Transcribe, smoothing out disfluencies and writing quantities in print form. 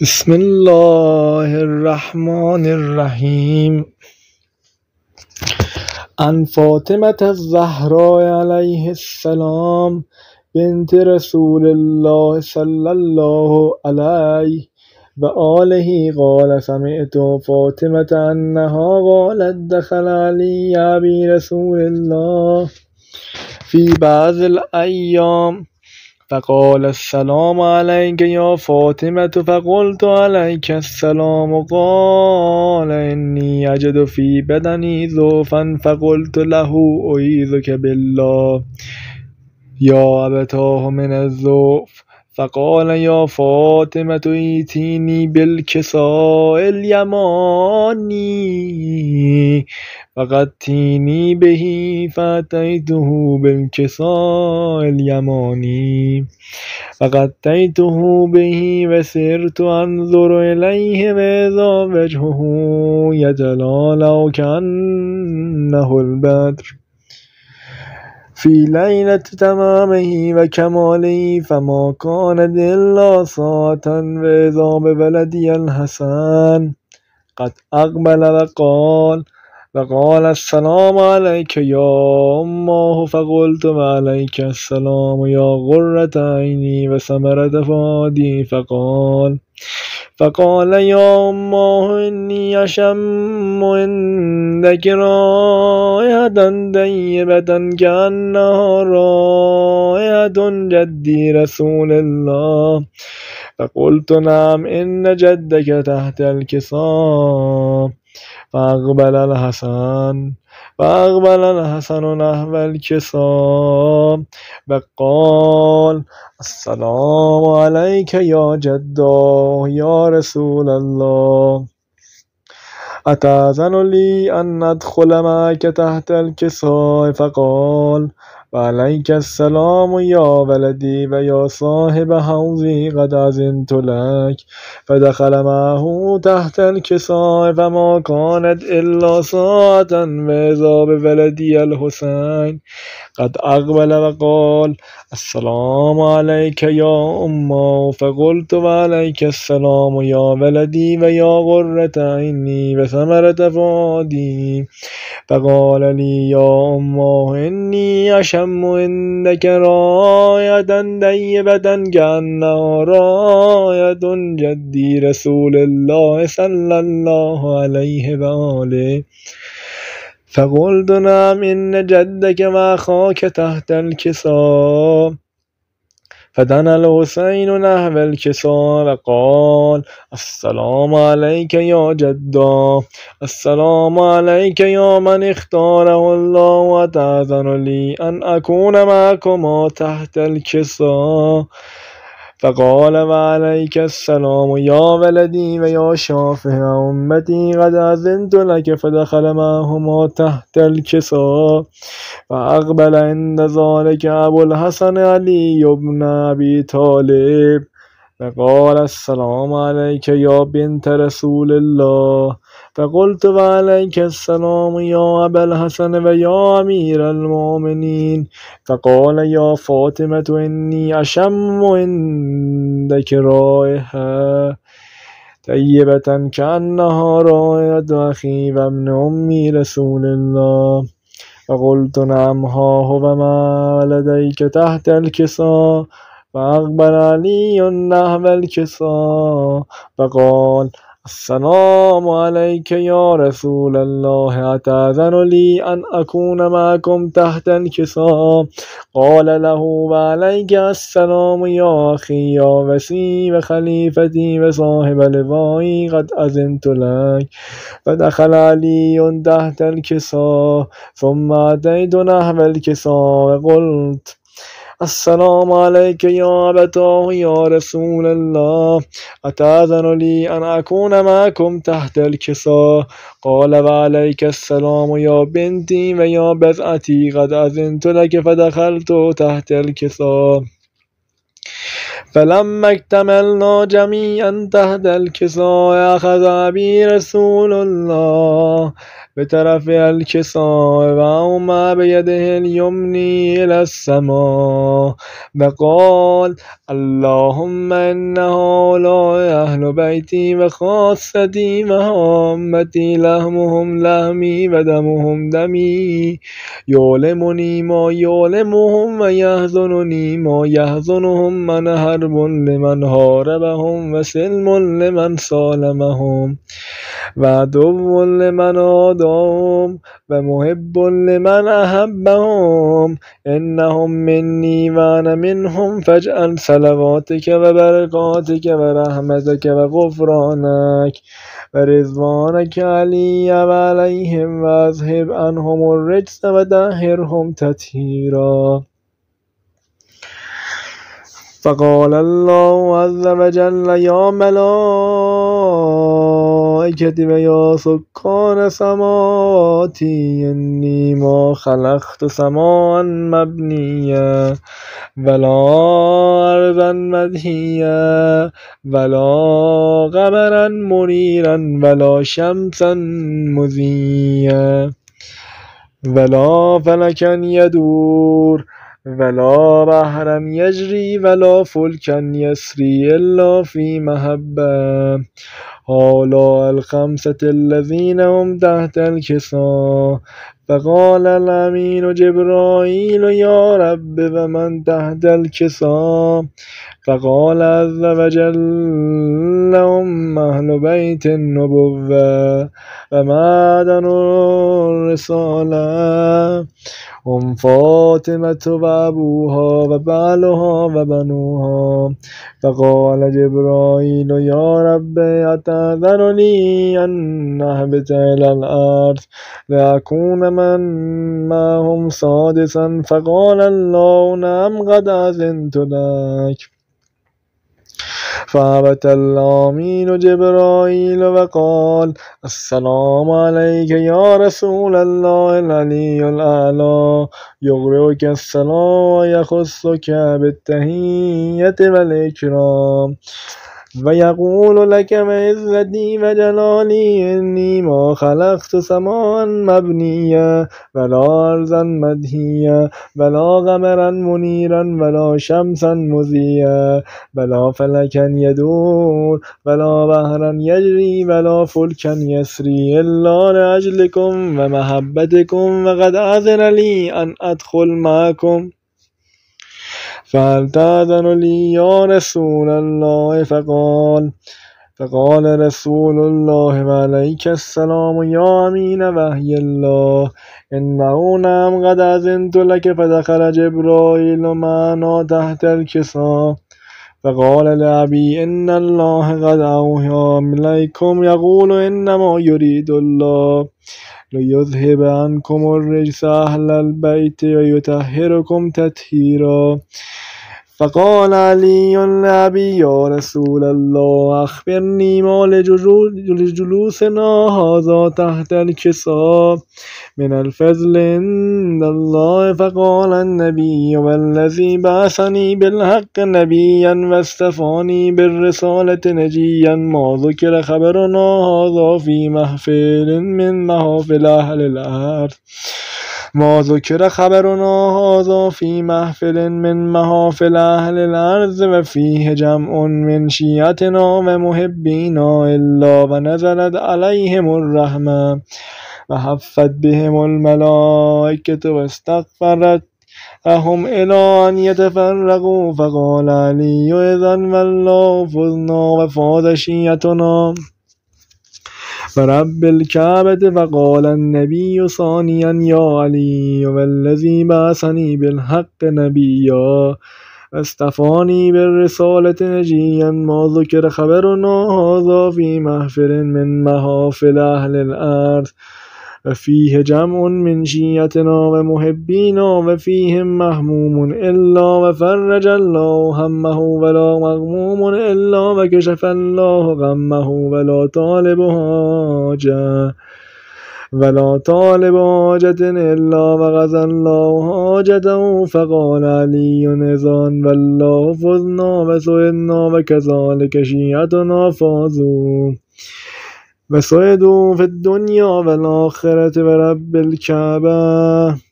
بسم الله الرحمن الرحیم. عن فاطمة الزهراء علیه السلام بنت رسول الله صلی الله علیه و آله قال سمعت فاطمة انها قالت دخل علی ابی رسول الله في بعض الأيام فقال السلام عليك يا فاطمة فقلت عليك السلام قال إني أجد في بدني ضعفا فقلت له أعيذك بالله يا أبتاه من الضعف فقال يا فاطمة ائتيني بالكساء اليماني فغطيني به فأتيته بالكساء اليماني فغطيته به وسرت أنظر إليه وإذا وجهه يتلألأ كأنه البدر في ليلة تمامه وكماله فما كانت إلا ساعة وإذا بولدي الحسن قد أقبل وقال السلام عليك يا أماه فقلت وعليك السلام يا غرة عيني وثمرة فؤادي فقال يا أماه إني أشم عندك رائحة طيبة كأنها رائحة جدي رسول الله فقلت نعم إن جدك تحت الكساء فأقبل الحسن نحو الكساء وقال السلام عليك يا جدا يا رسول الله أتأذن لي أن أدخل معك تحت الكساء فقال وعليك السلام يا ولدي ويا صاحب حوضي قد أذنت لك فدخل معه تحت الكساء فما كانت إلا ساعة وإذا بولدي الحسين قد أقبل وقال السلام عليك يا أمه فقلت وعليك السلام يا ولدي ويا غرة عيني وثمرة فؤادي فقال لي يا أمه إني أشم عندك رائحة طيبة كأنها رائحة جدي رسول الله صلى الله عليه وآله فقلت نعم إن جدك وأخاك تحت الكساء فدنا الحسين نحو الكساء وقال السلام عليك يا جدا السلام عليك يا من اختاره الله وتأذن لي أن أكون معكما تحت الكساء فقال وعليك السلام يا ولدي ويا شافع أمتي قد أذنت لك فدخل معهما تحت الكساء فأقبل عند ذلك أبو الحسن علي بن أبي طالب فقال السلام عليك يا بنت رسول الله فقلت وعليك السلام يا أبا الحسن ويا أمير المؤمنين فقال يا فاطمة إني أشم عندك رائحة طيبة كأنها رائحة أخي وابن أمي رسول الله فقلت نعم ها هو ما لديك تحت الكساء فأقبل علي نحو الكساء فقال السلام عليك يا رسول الله أتأذن لي أن أكون معكم تحت الكساء قال له وعليك السلام يا أخي يا وسي وخليفتي وصاحب لوائي قد أذنت لك فدخل علي تحت الكساء ثم أتيت نحو الكساء وقلت السلام عليك يا أبتاه يا رسول الله أتأذن لي أن أكون معكم تحت الكساء قال وعليك السلام يا بنتي ويا بضعتي قد أذنت لك فدخلت تحت الكساء فلما اكتملنا جميعا تحت الكساء أخذ أبي رسول الله بطرف الكساء وأومى بيده اليمنى إلى السماء وقال اللهم إن هؤلاء أهل بيتي وخاصتي وهامتي لحمهم لحمي ودمهم دمي يؤلمني ما يؤلمهم ويحزنني ما يحزنهم من حرب لمن حاربهم وسلم لمن سالمهم وعدو لمن عاداهم ومحب لمن أحبهم إنهم مني وأنا منهم فاجعل صلواتك وبركاتك ورحمتك وغفرانك ورضوانك علي وعليهم واذهب عنهم الرجس وطهرهم تطهيرا. فقال الله عز وجل يا ملائكتي ويا سكان سماواتي إني ما خلقت سماء مبنيا ولا أرضا مدهيا ولا قمرا منيرا ولا شمسا مضيا ولا فلكا يدور ولا بحرا يجري ولا فلكا يسري إلا في محبة هؤلاء الخمسة الذين هم تحت الكساء. فقال الأمين جبرائيل يا رب ومن تحت الكساء؟ فقال عز وجل هم أهل بيت النبوة ومعدن الرسالة هم فاطمة وأبوها وبعلها وبنوها. فقال جبرائيل يا رب أتأذن لي أن أهبط إلى الأرض لأكون من معهم سادسا؟ فقال الله نعم قد أذنت لك. فهبط الأمين جبرائيل وقال السلام عليك يا رسول الله العلي الأعلى يقرئك السلام ويخصك بالتحية والإكرام ويقول لك بعزتي وجلالي إني ما خلقت سماء مبنيا ولا أرضا مدهيا ولا قمرا منيرا ولا شمسا مضيا ولا فلكا يدور ولا بحرا يجري ولا فلكا يسري إلا لأجلكم ومحبتكم وقد أذن لي أن أدخل معكم فهل تأذن لي يا رسول الله؟ فقال رسول الله وعليك السلام يا أمين وحي الله إنه نعم قد أذنت لك. فدخل جبرائيل معنا تحت الكساء فقال لأبي إن الله قد أوحى إليكم يقول إنما يريد الله ليذهب عنكم الرجس أهل البيت ويطهركم تطهيرا. فقال علي لأبي يا رسول الله أخبرني ما لجلوسنا هذا تحت الكساء من الفضل عند الله. فقال النبي والذي بعثني بالحق نبيا واصطفاني بالرسالة نجيا ما ذكر خبرنا هذا في محفل من محافل أهل الأرض ما ذكر خبرنا هذا في محفل من محافل أهل الأرض وفيه جمع من شيعتنا ومحبينا إلا ونزلت عليهم الرحمة وحفت بهم الملائكة واستغفرت لهم إلى أن يتفرقوا. فقال علي إذن والله فزنا وفاز شيعتنا فرب الكعبة. فقال النبي ثانيا يا علي والذي بعثني بالحق نبيا استفاني بالرسالة نجيا ما ذكر خبرنا هذا في محفل من محافل أهل الأرض وفيه جمع من شيعتنا ومحبينا وفيهم محموم إلا وفرج الله همه ولا مغموم إلا وكشف الله غمه ولا طالب حاجة إلا وغزى الله حاجته. فقال علي إذن والله فزنا وسئلنا وكذلك شيعتنا فازوا. وسعدوا في الدنيا والآخرة ورب الكعبة